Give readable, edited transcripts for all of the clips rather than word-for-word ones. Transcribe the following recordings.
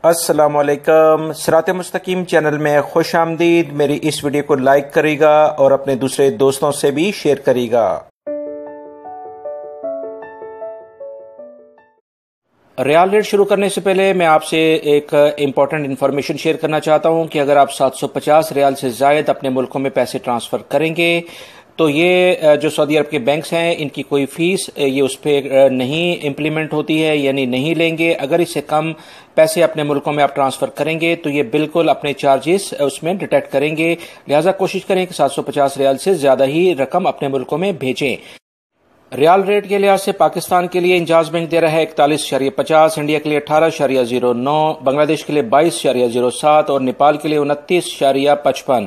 السلام علیکم، صراط مستقیم چینل میں خوش آمدید۔ میری اس ویڈیو کو لائک کرے گا اور اپنے دوسرے دوستوں سے بھی شیئر کرے گا۔ ریال ریٹ شروع کرنے سے پہلے میں آپ سے ایک امپورٹنٹ انفارمیشن شیئر کرنا چاہتا ہوں کہ اگر آپ 750 ریال سے زائد اپنے ملکوں میں پیسے ٹرانسفر کریں گے تو یہ جو سعودی عرب کے بینکس ہیں ان کی کوئی فیس یہ اس پہ نہیں امپلیمنٹ ہوتی ہے، یعنی نہیں لیں گے۔ اگر اس سے کم پیسے اپنے ملکوں میں آپ ٹرانسفر کریں گے تو یہ بالکل اپنے چارجز اس میں ڈیٹیکٹ کریں گے، لہٰذا کوشش کریں کہ 750 ریال سے زیادہ ہی رقم اپنے ملکوں میں بھیجیں۔ ریال ریٹ کے لحاظ سے پاکستان کے لیے انجاز بینک دے رہا ہے 41.50، انڈیا کے لیے 18.09، بنگلہ دیش کے لیے 22.07 اور نیپال کے لیے 29.55۔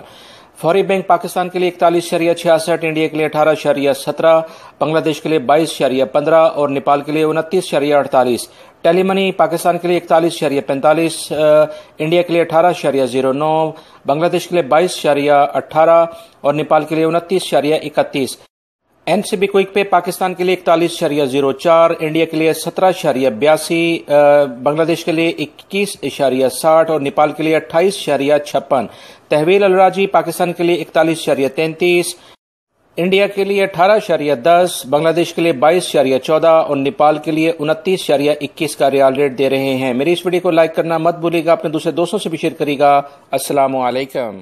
فوری بینک پاکستان کے لیے 41.66، انڈیا کے لیے 18.17، بنگلہ دیش کے لیے 22.15 اور نیپال کے لیے 29.48۔ ٹیلی منی پاکستان کے لیے 41.45، انڈیا کے لیے 18.09، بنگلہ دیش کے لیے 22.18 اور نیپال کے لیے 29.31۔ این سی بی کوئک پے پاکستان کے لیے 41.04، انڈیا کے لیے 17.82، بنگلہ دیش کے لیے 21.60 اور نیپال کے لیے 28.56۔ تحویل الراجی پاکستان کے لیے 41.33، انڈیا کے لیے 18.10، بنگلہ دیش کے لیے 22.14 اور نیپال کے لیے 29.21 کا ریال ریٹ دے رہے ہیں۔ میری اس ویڈیو کو لائک کرنا مت بھولیے گا، اپنے دوسرے دوستوں سے بھی شیئر کریے گا۔ السلام علیکم۔